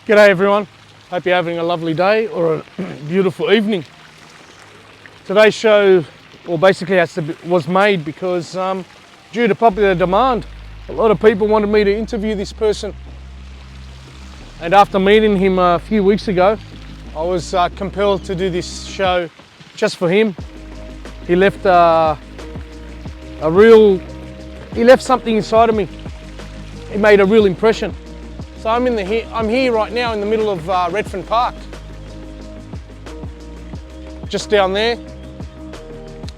G'day everyone, hope you're having a lovely day or a beautiful evening. Today's show, was made because due to popular demand, a lot of people wanted me to interview this person. And after meeting him a few weeks ago, I was compelled to do this show just for him. He left he left something inside of me. He made a real impression. So I'm here right now in the middle of Redfern Park. Just down there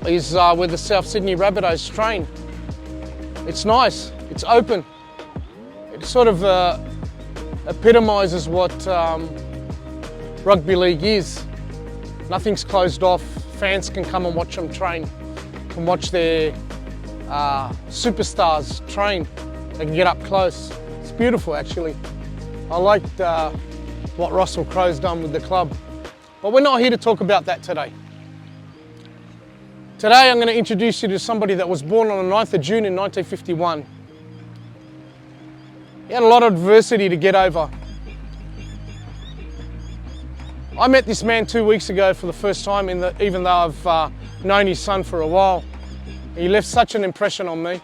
is where the South Sydney Rabbitohs train. It's nice, it's open. It sort of epitomises what rugby league is. Nothing's closed off. Fans can come and watch them train, can watch their superstars train. They can get up close. It's beautiful actually. I liked what Russell Crowe's done with the club. But we're not here to talk about that today. Today I'm going to introduce you to somebody that was born on the 9th of June in 1951. He had a lot of adversity to get over. I met this man 2 weeks ago for the first time, even though I've known his son for a while. He left such an impression on me.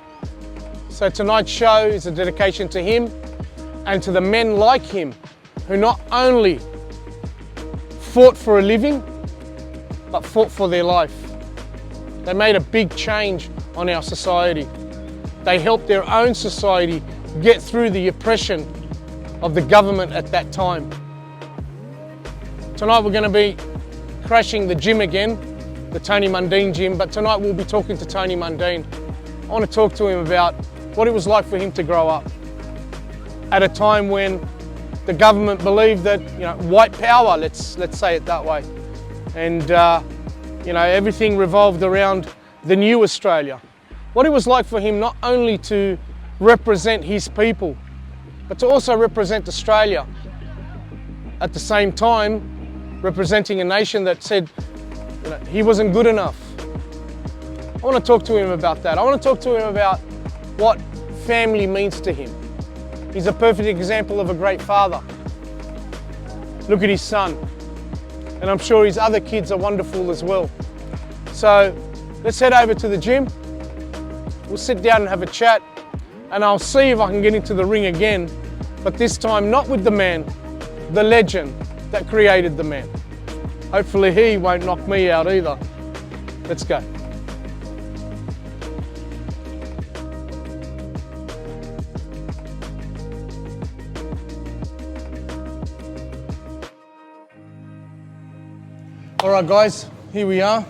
So tonight's show is a dedication to him and to the men like him who not only fought for a living, but fought for their life. They made a big change on our society. They helped their own society get through the oppression of the government at that time. Tonight we're going to be crashing the gym again, the Tony Mundine gym, but tonight we'll be talking to Tony Mundine. I want to talk to him about what it was like for him to grow up at a time when the government believed that, white power, let's say it that way. And, everything revolved around the new Australia. What it was like for him not only to represent his people, but to also represent Australia. At the same time, representing a nation that said, he wasn't good enough. I want to talk to him about that. I want to talk to him about what family means to him. He's a perfect example of a great father. Look at his son. And I'm sure his other kids are wonderful as well. So let's head over to the gym. We'll sit down and have a chat. And I'll see if I can get into the ring again. But this time not with the man, the legend that created the man. Hopefully he won't knock me out either. Let's go. All right guys, here we are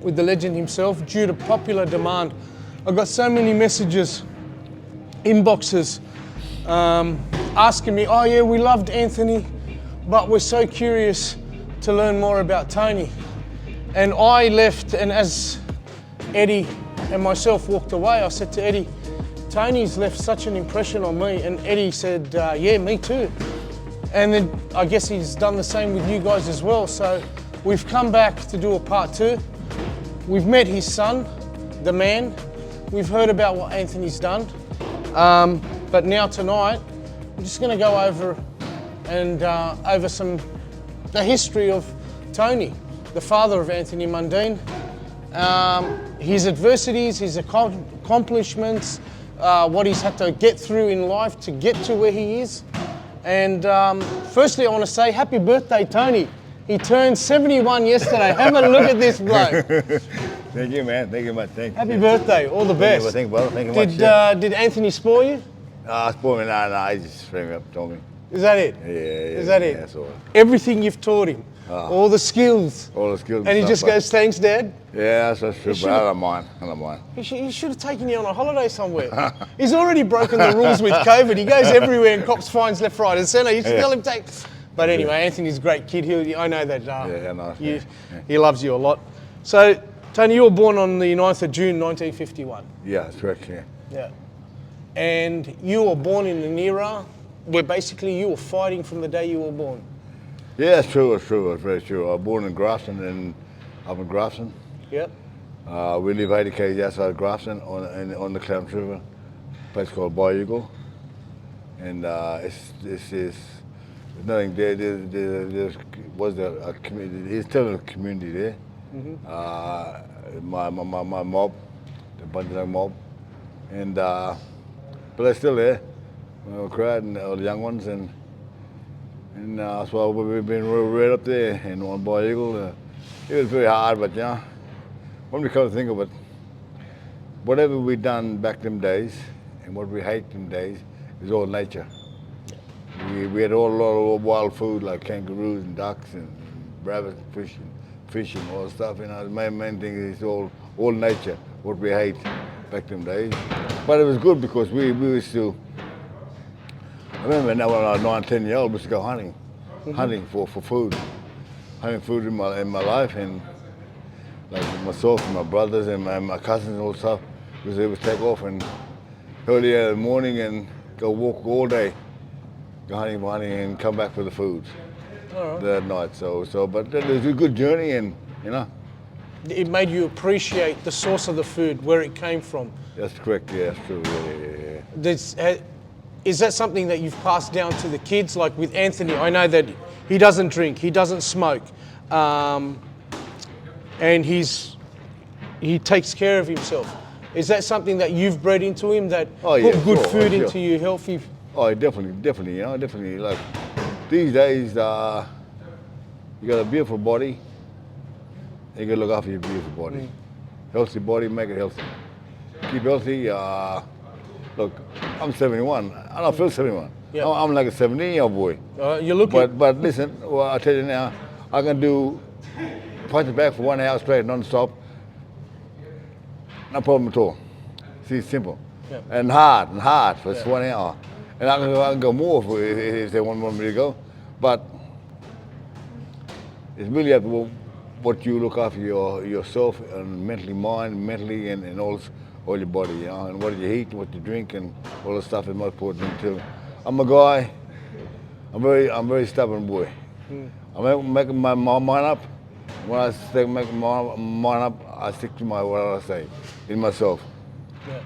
with the legend himself. Due to popular demand, I got so many messages, inboxes, asking me, oh yeah, we loved Anthony, but we're so curious to learn more about Tony. And I left, and as Eddie and myself walked away, I said to Eddie, Tony's left such an impression on me. And Eddie said, yeah, me too. And then I guess he's done the same with you guys as well. So we've come back to do a part 2. We've met his son, the man. We've heard about what Anthony's done. But now tonight, we're just gonna go over the history of Tony, the father of Anthony Mundine, his adversities, his accomplishments, what he's had to get through in life to get to where he is. And firstly, I want to say happy birthday, Tony. He turned 71 yesterday. Have a look at this bloke. Thank you, man. Thank you much. Thank you. Happy birthday. All the best. Thank you, brother. Thank you much. Did Anthony spoil you? Spoil me? Nah. He just framed me up, told me. Is that it? Yeah. Is that it? Yeah, that's all. Everything you've taught him, all the skills. All the skills. And he just goes, thanks, Dad? Yeah, that's true, but I don't mind. He should have taken you on a holiday somewhere. He's already broken the rules with COVID. He goes everywhere and cops fines left, right and centre. You should tell him take... But anyway, Anthony's a great kid. I know that he loves you a lot. So, Tony, you were born on the 9th of June, 1951. Yeah, that's correct, yeah. Yeah. And you were born in an era where basically you were fighting from the day you were born. Yeah, it's true. It's very true. I was born in Grafton, up in Grafton. Yep. We live 80 km outside Grafton on the Clarence River, a place called Baryulgil. And this is Nothing there. There was a community. He's still a community there. My mob, the Bundjalung mob, and but they're still there. Crowd and all the young ones, and so we've been right up there and on Baryulgil. It was very hard, but yeah, when we come to think of it, whatever we done back them days and what we hate them days is all nature. We had a lot of wild food like kangaroos and ducks and rabbits, fish and all that stuff. You know, the main thing is all nature, what we hate back them days. But it was good because we used to. I remember now when I was 9, 10 years old, we used to go hunting for food, hunting food in my life, and like myself and my brothers and my cousins and all that stuff, we would take off and early in the morning and go walk all day, go hunting and come back for the food that night. But it was a good journey, and you know. It made you appreciate the source of the food, where it came from. That's correct. Yeah, that's true. Yeah. Is that something that you've passed down to the kids? Like with Anthony, I know that he doesn't drink, he doesn't smoke, and he takes care of himself. Is that something that you've bred into him, that put good food into you, healthy? Oh, definitely, you know, definitely. Like these days, you got a beautiful body, you gotta look after your beautiful body. Healthy body, make it healthy. Keep healthy. Look, I'm 71. I don't feel 71. Yeah. I'm like a 17-year-old boy. You're looking. But listen, well, I tell you now, I can do punch it back for 1 hour straight, non-stop. No problem at all. See, it's simple. Yeah. And hard for 1 hour. And I can go more if they want me to go. But it's really up to what you look after yourself and mentally and all your body, you know, and what you eat, what you drink, and all the stuff is most important too. I'm a guy. I'm very stubborn boy. I'm making my mind up. When I say make my mind up, I stick to what I say in myself. Yeah.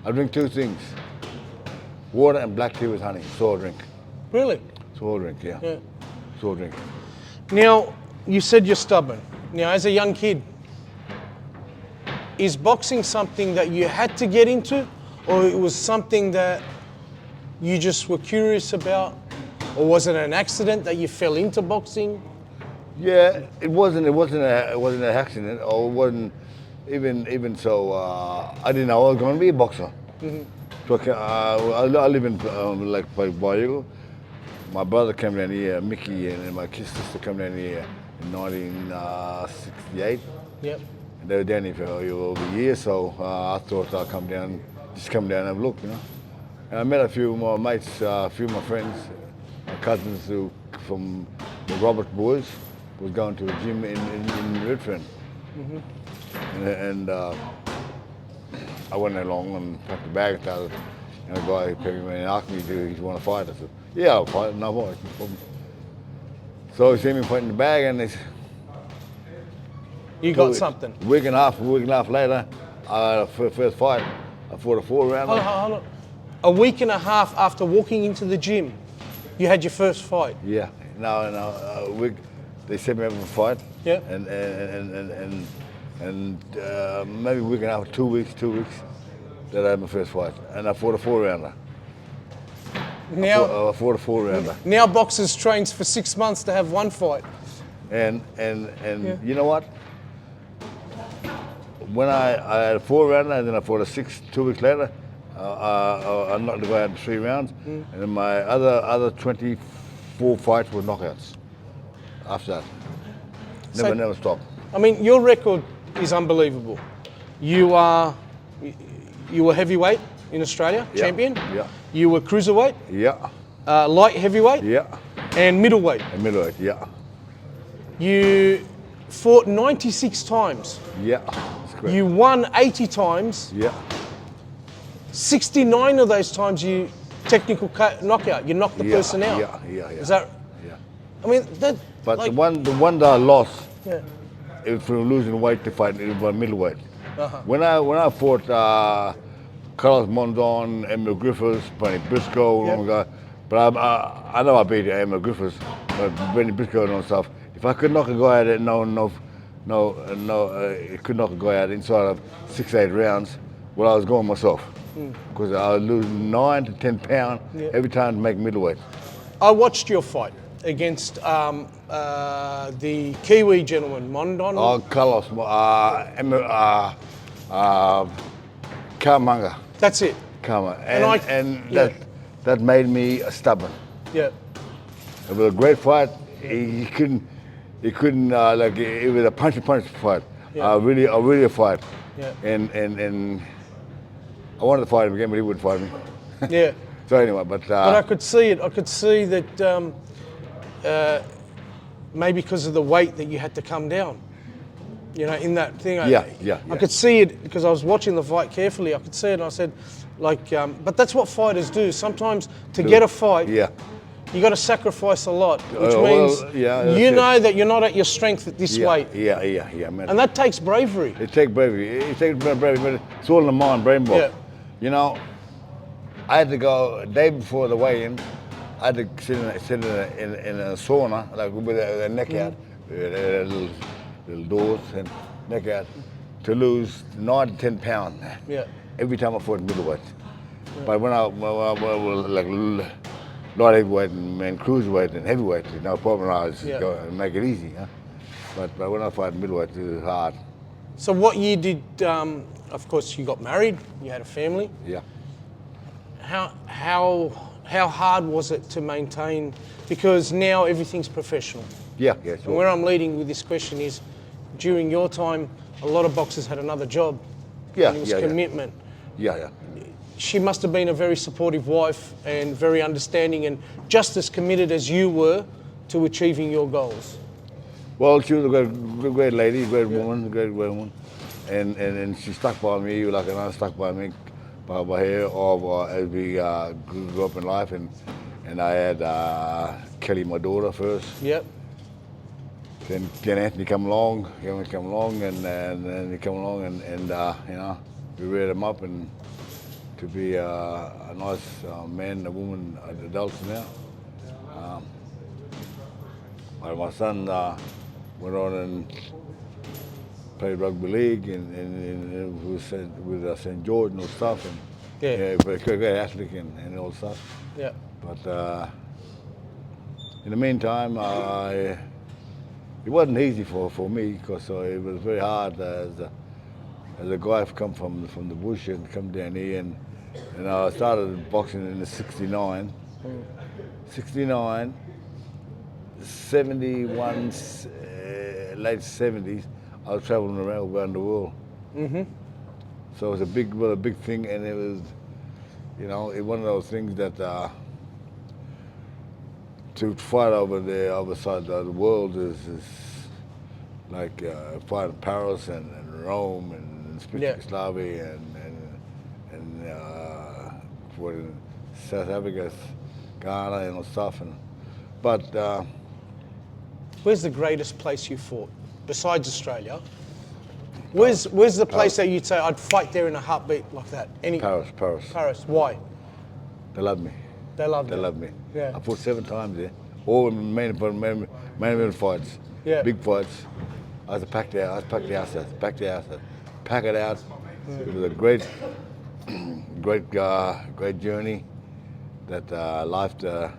I drink 2 things: water and black tea with honey. So I drink. Really? So I drink, yeah. So I drink. Now, you said you're stubborn. Now, as a young kid, is boxing something that you had to get into, or it was something that you just were curious about, or was it an accident that you fell into boxing? Yeah, it wasn't an accident, or it wasn't even so. I didn't know I was going to be a boxer. So I live in like Baryulgil. My brother came down here, Mickey, and my sister came down here in 1968. Yep. They were down here for over a year, so I thought I'd come down and have a look, you know. And I met a few of my mates, a few of my friends, my cousins who from the Robert boys was going to a gym in Redfern. And I went along and packed the bag and started, and the guy came in and asked me, do you want to fight? I said, yeah, I'll fight, no problem. So he seen me putting the bag, and he said, you got something. A week and a half later, I had a first fight. I fought a 4-rounder. Hold on. A week and a half after walking into the gym, you had your first fight. Yeah. No, a week. They sent me up for a fight. Yeah. And maybe a week and a half, 2 weeks, that I had my first fight, and I fought a 4-rounder. Now I fought a 4-rounder. Now boxers trains for 6 months to have one fight. And you know what? When I had a 4-rounder, and then I fought a 6 2 weeks later, I knocked the guy out in 3 rounds, and then my other 24 fights were knockouts. After that, never stopped. I mean, your record is unbelievable. You were heavyweight in Australia, champion. Yeah. You were cruiserweight. Yeah. Light heavyweight. Yeah. And middleweight. Yeah. You fought 96 times. Yeah, that's correct. You won 80 times. Yeah. 69 of those times you technical knockout. You knocked the person out. Yeah. Is that? Yeah. I mean that. But like, the one that I lost, yeah. it was from losing weight to fight. It was middleweight. Uh-huh. When I fought Carlos Mondon, Emil Griffiths, Bernie Briscoe, But I know I beat Emma Griffiths, but Benny Briscoe and stuff. If I could knock a guy out, could knock a guy out inside of 6-8 rounds, well, I was going myself. Because I would lose 9 to 10 pounds every time to make middleweight. I watched your fight against the Kiwi gentleman, Mundine. Oh, Carlos, Kamanga. That's it. Kama. And that made me stubborn. Yeah. It was a great fight. He couldn't like it was a punch fight. Yeah. Really a fight. Yeah. And I wanted to fight him again, but he wouldn't fight me. Yeah. So anyway, but I could see it. I could see that maybe because of the weight that you had to come down. You know, in that thing. Yeah. I could see it because I was watching the fight carefully. I could see it, and I said, like, but that's what fighters do. Sometimes to get a fight, you got to sacrifice a lot, which means you know that you're not at your strength at this weight. Yeah, man. And that takes bravery. It takes bravery. But it's all in the mind, brain box. Yeah. You know, I had to go a day before the weigh-in. I had to sit in a sauna, like with a neck out, little doors and neck out, to lose 9 to 10 pounds. Yeah. Every time I fought middleweight. But when I like light heavyweight and cruiserweight and heavyweight, no problem. I was go and make it easy. Huh? But when I fight middleweight, it was hard. So what year did? Of course, you got married. You had a family. Yeah. How hard was it to maintain? Because now everything's professional. Yeah, sure. And where I'm leading with this question is, during your time, a lot of boxers had another job. Yeah, and it was commitment. Yeah. She must have been a very supportive wife and very understanding and just as committed as you were to achieving your goals. Well, she was a great lady, great woman, and she stuck by me like another stuck by me, by her, or as we grew up in life, and I had Kelly, my daughter, first. Yep. Then Anthony come along, and then he come along, and you know, we reared him up and to be a nice man, a woman, adults now. My son went on and played rugby league and with St. George and all stuff, and but a great athlete and all stuff. Yeah. But in the meantime, it wasn't easy for me because it was very hard as a guy who come from the bush and come down here, and I started boxing in the 69, 71, late 70s. I was traveling around the world. Mm-hmm. So it was a big thing, and it was, you know, one of those things that to fight over the other side of the world is like fight in Paris and Rome and Yugoslavia and for South Africa, Ghana and all stuff. But where's the greatest place you fought besides Australia? Where's the place that you'd say I'd fight there in a heartbeat like that? Paris. Why? They love me. They love me. Yeah. I fought 7 times there. All main event fights. Yeah. Big fights. I was packed the house out. Pack it out. It was a great journey. That life. They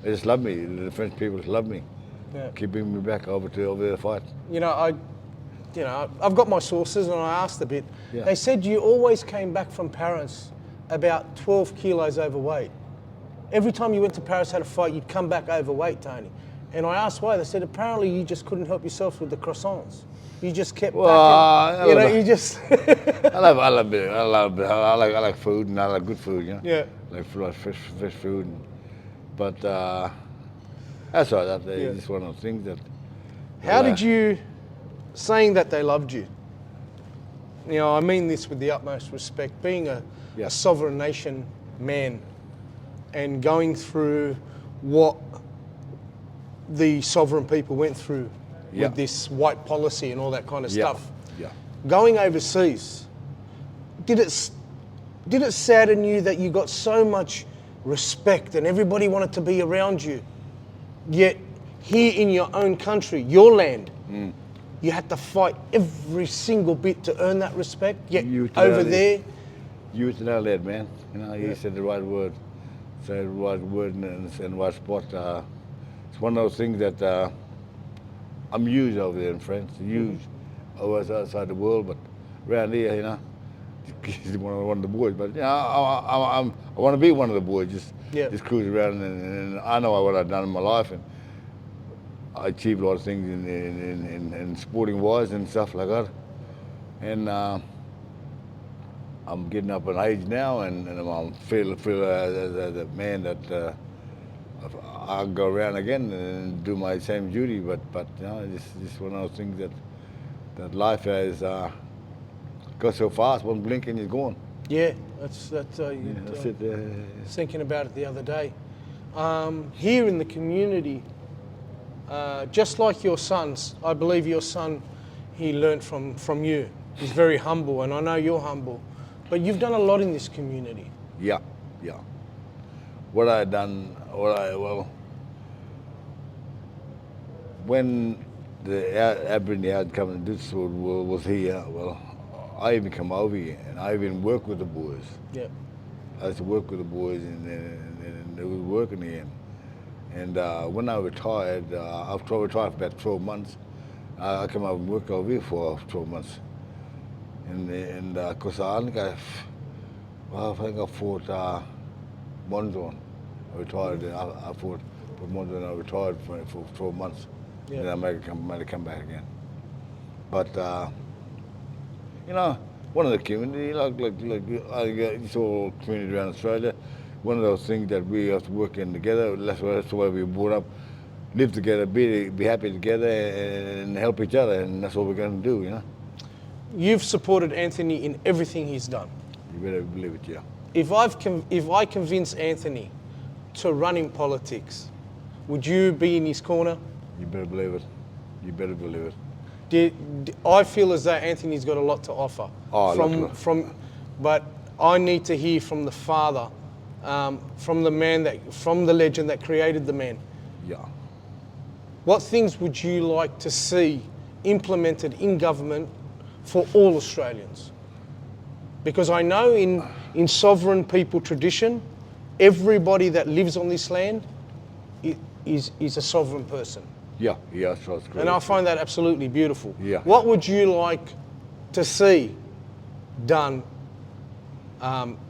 just love me. The French people just love me. Yeah. Keep bringing me back over there to fight. You know, I've got my sources, and I asked a bit. Yeah. They said you always came back from Paris about 12 kilos overweight. Every time you went to Paris, had a fight, you'd come back overweight, Tony. And I asked why. They said apparently you just couldn't help yourself with the croissants. You just kept back. You just. I like food, and I like good food. You know. Yeah. Like fresh food, but that's all right. That's just one of those things that. How did you, saying that they loved you? You know, I mean this with the utmost respect. Being a sovereign nation man, and going through what the sovereign people went through with this white policy and all that kind of stuff. Yeah. Going overseas, did it sadden you that you got so much respect, and everybody wanted to be around you. Yet here in your own country, your land, you had to fight every single bit to earn that respect. Yet over there, you used to know that, man. You know, you said the right word, said the right word and the right spot. It's one of those things that I'm used over there in France, used over outside the world, but around here, you know, he's one of the boys. But you know, I want to be one of the boys, just cruise around, and I know what I've done in my life, and I achieved a lot of things in sporting wise and stuff like that. And I'm getting up in age now, and I feel as a man that I'll go around again and do my same duty. But you know, it's just one of those things that life has goes so fast. One blink and you're gone. Yeah, that's That's it. thinking about it the other day. Here in the community, just like your sons, I believe your son, he learnt from you. He's very humble, and I know you're humble. But you've done a lot in this community. Yeah. What I done, when the Aboriginal come and this was here, well, I even come over here and I even work with the boys. Yeah. I used to work with the boys and they was working here. And when I retired, after I retired for about 12 months, I came over and worked over here for 12 months. And because I think I fought Mundine. I retired. I fought Mundine. I retired for 12 months. Yeah. And then I might have come back again. But you know, one of the community, like all community around Australia, one of those things that we have to work in together. That's why we were brought up, live together, be happy together, and help each other, and that's what we're going to do, you know. You've supported Anthony in everything he's done. You better believe it, yeah. If I convince Anthony to run in politics, would you be in his corner? You better believe it. You better believe it. I feel as though Anthony's got a lot to offer. But I need to hear from the father, from the legend that created the man. Yeah. What things would you like to see implemented in government for all Australians? Because I know in sovereign people tradition, everybody that lives on this land is a sovereign person. Yeah, that's great. And I find that absolutely beautiful. Yeah. What would you like to see done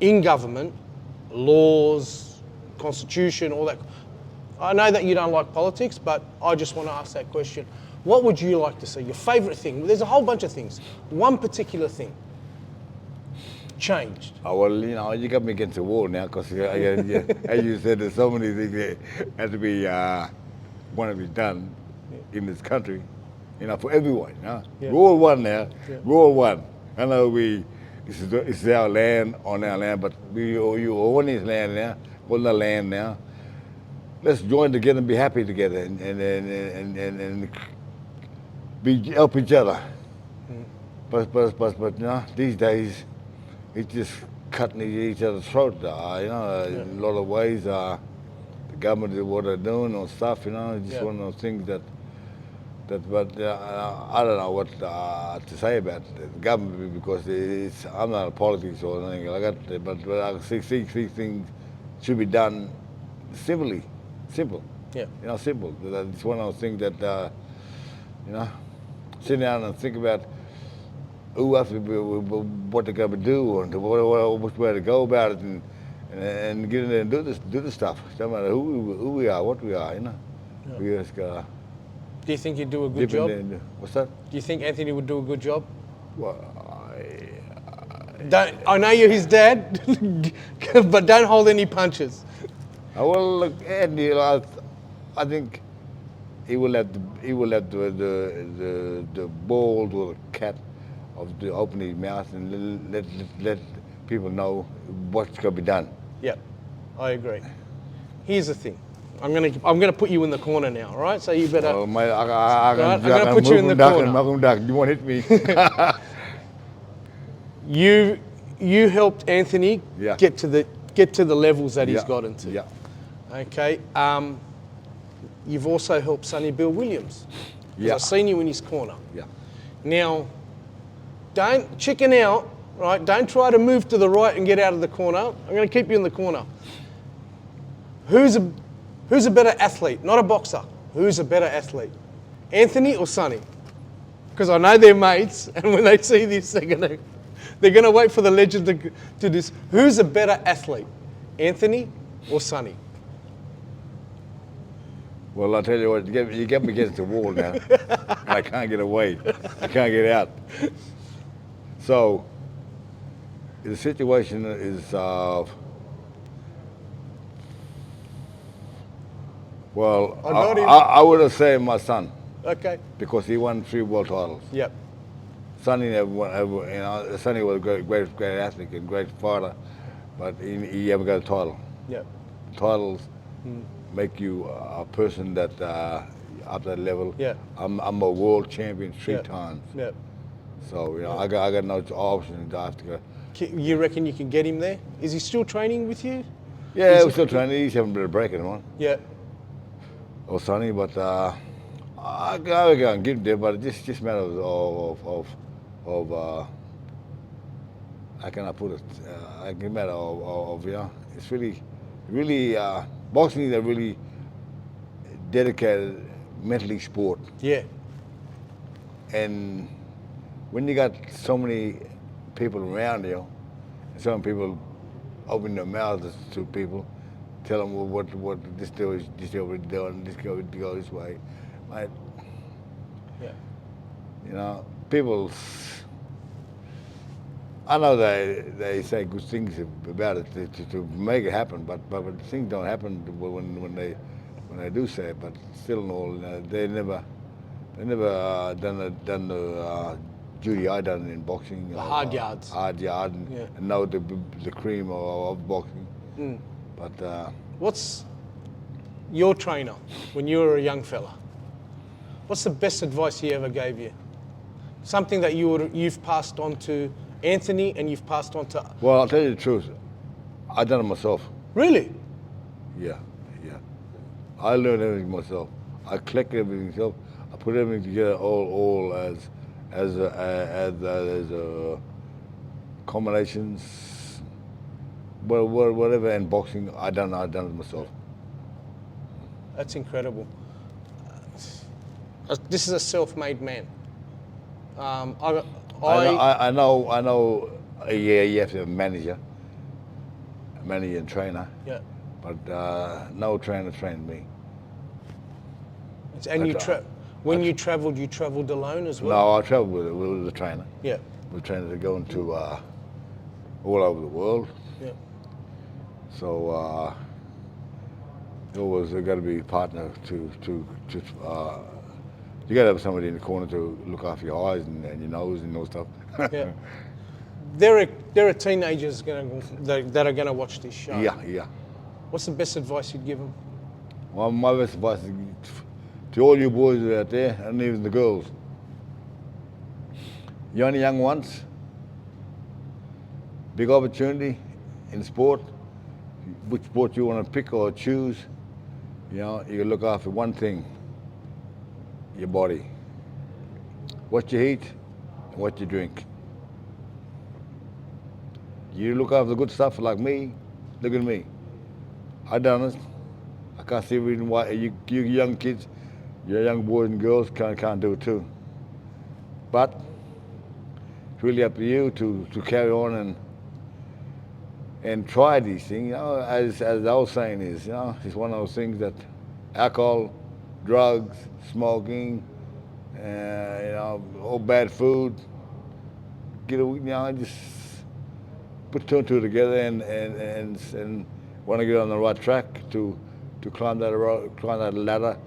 in government, laws, constitution, all that? I know that you don't like politics, but I just want to ask that question. What would you like to see? Your favourite thing? There's a whole bunch of things. One particular thing changed. Oh, well, you know, you got me against the wall now, because as you said, there's so many things that have to be want to be done in this country, you know, for everyone. You know? Yeah. We're all one now. Yeah. We're all one. I know it's our land, on our land, but we own this land now, own the land now. Let's join together and be happy together and help each other. But you know, these days it's just cutting each other's throat. You know, in a lot of ways, the government is what they're doing or stuff. You know, it's just one of those things that. But I don't know what to say about the government, because I'm not in politics or anything like that. But I see things should be done simple. Yeah. You know, simple. It's one of those things that you know, sit down and think about who else, what they're going to do, and which way to go about it, and get in there and do this stuff. No matter who we are, what we are, you know. Yeah. We just gotta. Do you think he'd do a good job? What's that? Do you think Anthony would do a good job? Well, I know you're his dad, but don't hold any punches. Well, look, Anthony, I think he will have the balls or the cat of to open his mouth and let people know what's going to be done. Yeah, I agree. Here's the thing. I'm gonna put you in the corner now, all right? So you better. Oh, mate, I'm going to put you in the corner. You want to hit me? You helped Anthony get to get to the levels that he's Yeah, gotten to. Yeah. Okay. You've also helped Sonny Bill Williams. 'Cause Yeah. I've seen you in his corner. Yeah. Now, don't chicken out, right? Don't try to move to the right and get out of the corner. I'm going to keep you in the corner. Who's a better athlete? Not a boxer. Who's a better athlete? Anthony or Sonny? Because I know they're mates, and when they see this, they're gonna wait for the legend to do this. Who's a better athlete? Anthony or Sonny? Well, I'll tell you what, you get me against the wall now. I can't get away. I can't get out. So, the situation is, well, I got him. I would have said my son, Okay. because he won 3 world titles. Yep. Sonny never won, Sonny was a great athlete and great fighter, but he never got a title. Yep. Titles make you a person that up that level. Yeah. I'm a world champion 3 Yep. times. Yep. So I got no option. I have to go. You reckon you can get him there? Is he still training with you? Yeah, we're still training. He's having a bit of break at the moment. Yeah. Or Sonny, but I go and get him there. But it's just matter of how can I put it? I can matter of it's really boxing is a really dedicated mentally sport. Yeah. And when you got so many people around you, and some people open their mouths to people, tell them what this deal we're doing, this go this way, mate. Yeah. People. I know they say good things about it to make it happen, but things don't happen when they do say it. But still, in all, they never done the duty I done in boxing. The hard yards. Hard yard, and know the cream of boxing. Mm. But What's your trainer when you were a young fella? What's the best advice he ever gave you? Something that you've passed on to Anthony and you've passed on to... well, I'll tell you the truth. I done it myself. Really? Yeah. I learned everything myself. I collected everything myself. I put everything together all as combinations, whatever. And boxing, I done it myself. That's incredible. This is a self-made man. I know. Yeah, you have to have a manager and trainer. Yeah. But no trainer trained me. And when you travelled alone as well? No, I travelled with a trainer. Yeah. With a trainer to go into all over the world. Yeah. So it always got to be a partner to you got to have somebody in the corner to look after your eyes and your nose and all stuff. Yeah. There are teenagers that are going to watch this show. Yeah. What's the best advice you'd give them? Well, my best advice is to all you boys out there, and even the girls. You're only young once. Big opportunity in sport. Which sport you want to pick or choose, you look after one thing. Your body. What you eat and what you drink. You look after the good stuff like me, look at me. I done it. I can't see a reason why you young kids, you young boys and girls can't do it too. But it's really up to you to carry on and try these things. As the old saying is, it's one of those things that alcohol, drugs, smoking, all bad food. Just put 2 and 2 together and want to get on the right track to climb that ladder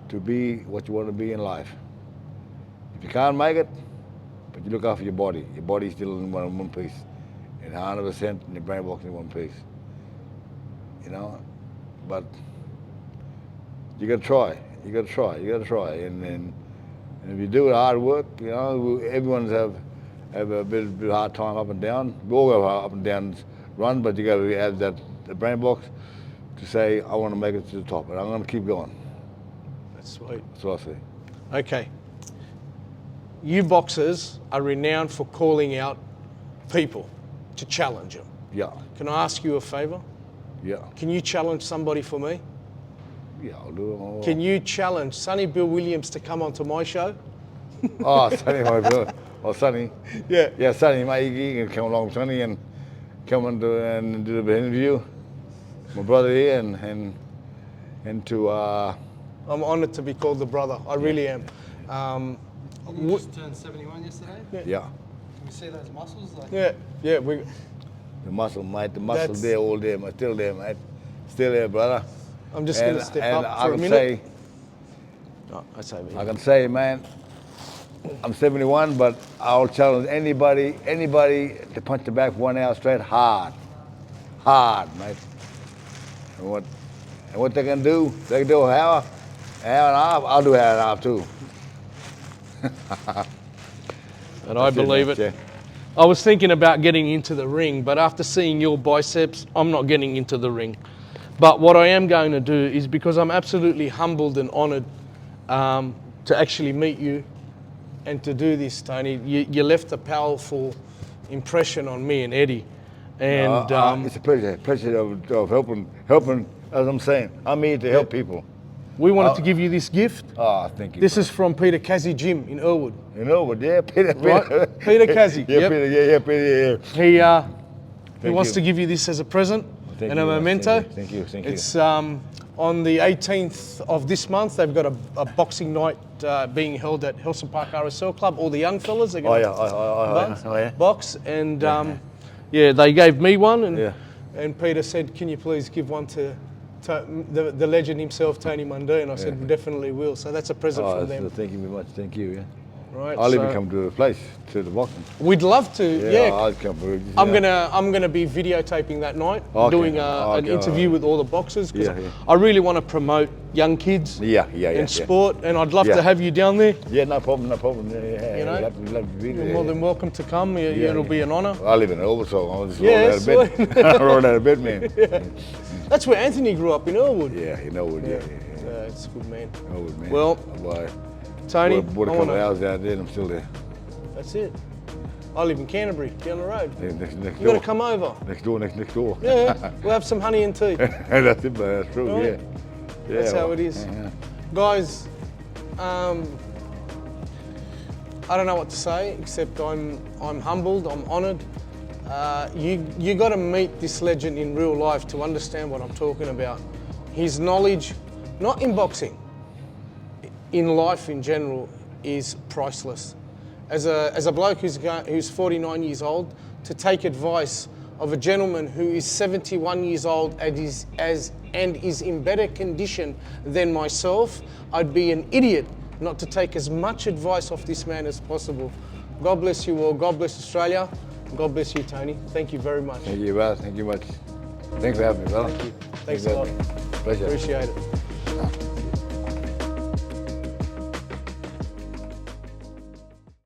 to be what you want to be in life. If you can't make it, but you look after your body. Your body's still in one piece, and 100%, and your brain walks in one piece. But you got to try. You got to try, and if you do it hard work, everyone's have a bit of hard time up and down. We all have up and down run, but you got to have the brain box to say I want to make it to the top, and I'm going to keep going. That's sweet. That's what I say. Okay. You boxers are renowned for calling out people to challenge them. Yeah, Can I ask you a favour? yeah, Can you challenge somebody for me? yeah. I'll do it. Can you challenge Sonny Bill Williams to come onto my show? Oh, Sonny, my brother. Oh, Sonny. Yeah. Yeah, Sonny, mate, you can come along, Sonny, and come and do the interview. My brother here, and to. I'm honoured to be called the brother. I really am. You just turned 71 yesterday? Yeah. Can we see those muscles? Like, Yeah. We. The muscle, mate. The muscle That's- there all day, mate. Still there, mate. Still there, brother. I'm just going to step and up I for a can minute. say, I say, I can say, man, I'm 71, but I'll challenge anybody to punch the back 1 hour straight hard, mate. And what they can do, they can do an hour and a half. I'll do an hour and a half too. And I believe That's it. I was thinking about getting into the ring, but after seeing your biceps, I'm not getting into the ring. But what I am going to do is, because I'm absolutely humbled and honoured to actually meet you and to do this, Tony. You left a powerful impression on me and Eddie. And it's a pleasure of helping. As I'm saying, I'm here to help people. we wanted to give you this gift. Oh, thank you. This is from Peter Kazi Gym in Earlwood. You know, but yeah, Peter. Right? Peter Kazi. Yeah, Yep. Peter. Yeah. He wants you. to give you this as a present Thank and you a very much. memento. Thank you. It's on the 18th of this month. They've got a boxing night being held at Helston Park RSL Club. All the young fellas are going to box. And they gave me one. And Peter said, can you please give one to the legend himself, Tony Mundine? I said, we definitely will. So that's a present from them. Thank you very much. Thank you. Yeah. Right, I'll even so come to the place, to the boxing. we'd love to. Yeah, I'll come. I'm gonna be videotaping that night, Okay. doing an interview with all the boxers, because I really want to promote young kids and sport, and I'd love to have you down there. Yeah, no problem. Yeah, You know, love to be You're there. more than welcome to come. It'll be an honour. I live in Elwood, so I'll just Yeah, roll out of bed. Roll out of bed, man. That's where Anthony grew up, in Earlwood. Yeah, in Elwood, yeah. It's good, man. Elwood, man. Well, Bye. Tony, Bought a couple of hours out there and I'm still there. that's it. I live in Canterbury, down the road. Next You've door. got to come over. Next door. Yeah, we'll have some honey and tea. That's it, man. That's true, Right. yeah. That's how it is. Guys, I don't know what to say, except I'm humbled, I'm honoured. You got to meet this legend in real life to understand what I'm talking about. His knowledge, not in boxing, in life in general, is priceless. As a bloke who's 49 years old, to take advice of a gentleman who is 71 years old and is in better condition than myself, I'd be an idiot not to take as much advice off this man as possible. God bless you all. God bless Australia. God bless you, Tony. Thank you very much. Thank you, brother. Thank you much. Thanks for having me, brother. Thank you. Thanks a lot. Pleasure. Appreciate it.